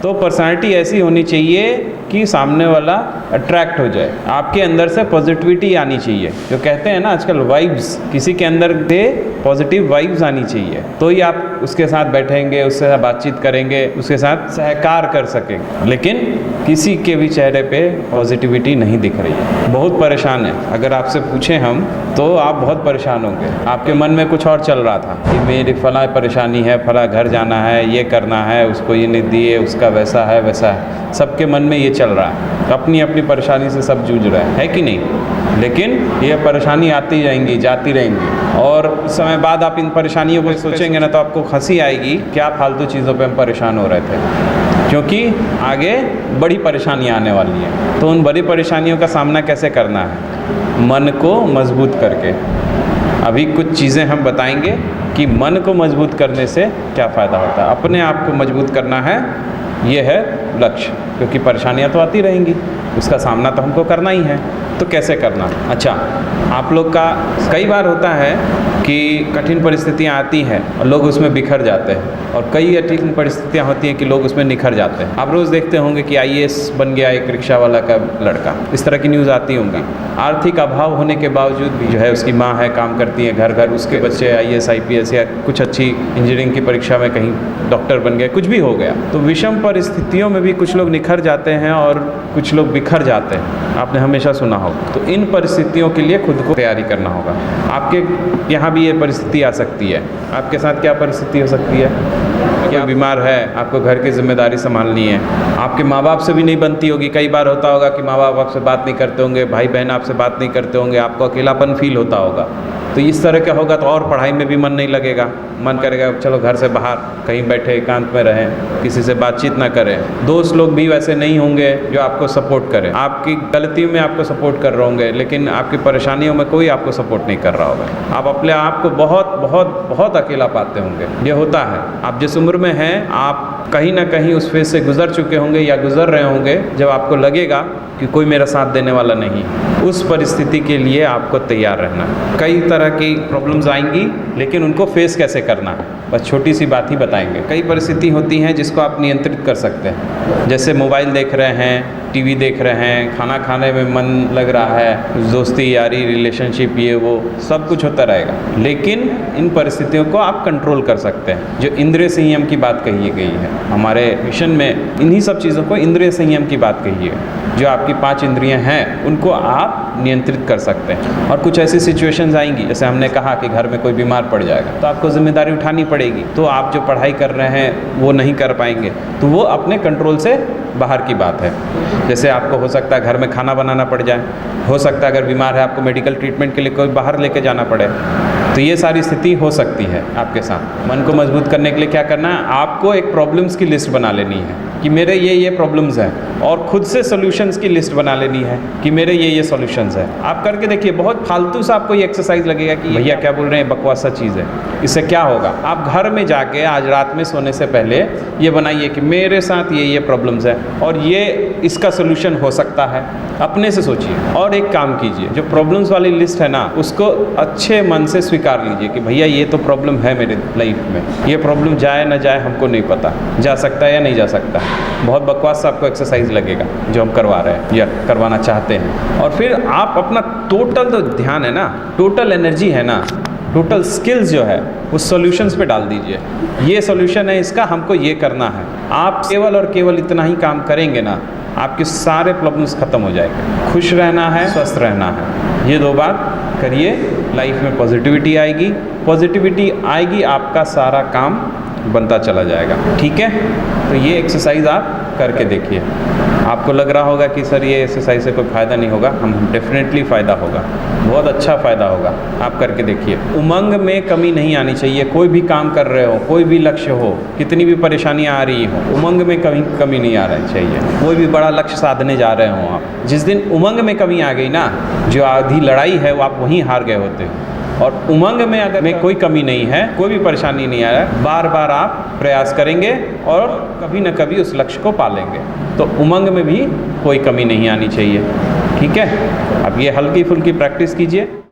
तो पर्सनालिटी ऐसी होनी चाहिए कि सामने वाला अट्रैक्ट हो जाए, आपके अंदर से पॉजिटिविटी आनी चाहिए। जो कहते हैं ना आजकल वाइब्स, किसी के अंदर से पॉजिटिव वाइब्स आनी चाहिए, तो ही आप उसके साथ बैठेंगे, उसके साथ बातचीत करेंगे, उसके साथ सहकार कर सकेंगे। लेकिन किसी के भी चेहरे पे पॉजिटिविटी नहीं दिख रही है, बहुत परेशान है। अगर आपसे पूछें हम तो आप बहुत परेशान होंगे, आपके मन में कुछ और चल रहा था कि मेरी फला परेशानी है, फला घर जाना है, ये करना है, उसको ये नहीं दिए, उसका वैसा है वैसा है, सबके मन में ये चल रहा है, अपनी अपनी परेशानी से सब जूझ रहे हैं, है कि नहीं। लेकिन ये परेशानी आती जाएंगी, जाती रहेंगी, और उस समय बाद आप इन परेशानियों को सोचेंगे ना तो आपको हंसी आएगी, क्या फालतू चीज़ों पे हम परेशान हो रहे थे, क्योंकि आगे बड़ी परेशानियाँ आने वाली हैं। तो उन बड़ी परेशानियों का सामना कैसे करना है, मन को मजबूत करके। अभी कुछ चीज़ें हम बताएंगे कि मन को मजबूत करने से क्या फ़ायदा होता है। अपने आप को मजबूत करना है, ये है लक्ष्य, क्योंकि परेशानियां तो आती रहेंगी, उसका सामना तो हमको करना ही है। तो कैसे करना। अच्छा, आप लोग का कई बार होता है कि कठिन परिस्थितियां आती हैं और लोग उसमें बिखर जाते हैं, और कई कठिन परिस्थितियां होती हैं कि लोग उसमें निखर जाते हैं। आप रोज़ देखते होंगे कि IAS बन गया एक रिक्शा वाला का लड़का, इस तरह की न्यूज़ आती होंगी। आर्थिक अभाव होने के बावजूद भी जो है उसकी माँ है, काम करती है घर घर, उसके बच्चे IAS IPS या कुछ अच्छी इंजीनियरिंग की परीक्षा में कहीं डॉक्टर बन गए, कुछ भी हो गया। तो विषम परिस्थितियों में भी कुछ लोग निखर जाते हैं और कुछ लोग बिखर जाते हैं, आपने हमेशा सुना होगा। तो इन परिस्थितियों के लिए खुद को तैयारी करना होगा। आपके यहाँ भी ये परिस्थिति आ सकती है। आपके साथ क्या परिस्थिति हो सकती है, क्या बीमार है, आपको घर की जिम्मेदारी संभालनी है, आपके माँ बाप से भी नहीं बनती होगी। कई बार होता होगा कि माँ बाप आपसे बात नहीं करते होंगे, भाई बहन आपसे बात नहीं करते होंगे, आपको अकेलापन फील होता होगा। तो इस तरह का होगा तो और पढ़ाई में भी मन नहीं लगेगा, मन करेगा चलो घर से बाहर कहीं बैठे एकांत में रहें, किसी से बातचीत ना करें। दोस्त लोग भी वैसे नहीं होंगे जो आपको सपोर्ट करें, आपकी गलतियों में आपको सपोर्ट कर रहे होंगे, लेकिन आपकी परेशानियों में कोई आपको सपोर्ट नहीं कर रहा होगा। आप अपने आप को बहुत बहुत बहुत अकेला पाते होंगे। ये होता है, आप जिस उम्र में हैं आप कहीं ना कहीं उस फेज से गुजर चुके होंगे या गुजर रहे होंगे, जब आपको लगेगा कि कोई मेरा साथ देने वाला नहीं। उस परिस्थिति के लिए आपको तैयार रहना है। कई तरह की प्रॉब्लम्स आएंगी, लेकिन उनको फेस कैसे करना है बस छोटी सी बात ही बताएंगे। कई परिस्थिति होती हैं जिसको आप नियंत्रित कर सकते हैं, जैसे मोबाइल देख रहे हैं, टीवी देख रहे हैं, खाना खाने में मन लग रहा है, दोस्ती यारी रिलेशनशिप ये वो सब कुछ होता रहेगा, लेकिन इन परिस्थितियों को आप कंट्रोल कर सकते हैं। जो इंद्रिय संयम की बात कही गई है हमारे मिशन में, इन्हीं सब चीज़ों को इंद्रिय संयम की बात कही है। जो आपकी 5 इंद्रियां हैं उनको आप नियंत्रित कर सकते हैं। और कुछ ऐसी सिचुएशंस आएंगी, जैसे हमने कहा कि घर में कोई बीमार पड़ जाएगा तो आपको जिम्मेदारी उठानी पड़ेगी, तो आप जो पढ़ाई कर रहे हैं वो नहीं कर पाएंगे, तो वो अपने कंट्रोल से बाहर की बात है। जैसे आपको हो सकता है घर में खाना बनाना पड़ जाए, हो सकता है अगर बीमार है आपको मेडिकल ट्रीटमेंट के लिए कोई बाहर लेके जाना पड़े, तो ये सारी स्थिति हो सकती है आपके साथ। मन को मजबूत करने के लिए क्या करना है, आपको एक प्रॉब्लम्स की लिस्ट बना लेनी है कि मेरे ये प्रॉब्लम्स हैं, और खुद से सॉल्यूशंस की लिस्ट बना लेनी है कि मेरे ये सॉल्यूशंस हैं। आप करके देखिए, बहुत फालतू सा आपको ये एक्सरसाइज लगेगा कि भैया क्या बोल रहे हैं, बकवास सा चीज़ है। इससे क्या होगा, आप घर में जाके आज रात में सोने से पहले ये बनाइए कि मेरे साथ ये प्रॉब्लम्स है और ये इसका सोल्यूशन हो सकता है। अपने से सोचिए और एक काम कीजिए, जो प्रॉब्लम्स वाली लिस्ट है ना उसको अच्छे मन से स्वीकार लीजिए कि भैया ये तो प्रॉब्लम है मेरे लाइफ में, ये प्रॉब्लम जाए ना जाए हमको नहीं पता, जा सकता है या नहीं जा सकता। बहुत बकवास सा आपको एक्सरसाइज लगेगा जो हम करवा रहे हैं या करवाना चाहते हैं। और फिर आप अपना टोटल जो ध्यान है ना, टोटल एनर्जी है ना, टोटल स्किल्स जो है उस सॉल्यूशंस पे डाल दीजिए। ये सॉल्यूशन है इसका, हमको ये करना है। आप केवल और केवल इतना ही काम करेंगे ना, आपके सारे प्रॉब्लम्स खत्म हो जाएंगे। खुश रहना है, स्वस्थ रहना है, ये 2 बात करिए, लाइफ में पॉजिटिविटी आएगी। पॉजिटिविटी आएगी, आपका सारा काम बनता चला जाएगा। ठीक है, तो ये एक्सरसाइज आप करके देखिए। आपको लग रहा होगा कि सर ये एक्सरसाइज से कोई फ़ायदा नहीं होगा, हम डेफिनेटली फ़ायदा होगा, बहुत अच्छा फ़ायदा होगा। आप करके देखिए। उमंग में कमी नहीं आनी चाहिए। कोई भी काम कर रहे हो, कोई भी लक्ष्य हो, कितनी भी परेशानियाँ आ रही हो, उमंग में कमी नहीं आ रही चाहिए। कोई भी बड़ा लक्ष्य साधने जा रहे हो आप, जिस दिन उमंग में कमी आ गई ना, जो आधी लड़ाई है वो आप वहीं हार गए होते हो। और उमंग में अगर में कोई कमी नहीं है, कोई भी परेशानी नहीं आ रहा है, बार बार आप प्रयास करेंगे और कभी न कभी उस लक्ष्य को पालेंगे। तो उमंग में भी कोई कमी नहीं आनी चाहिए। ठीक है, अब ये हल्की फुल्की प्रैक्टिस कीजिए।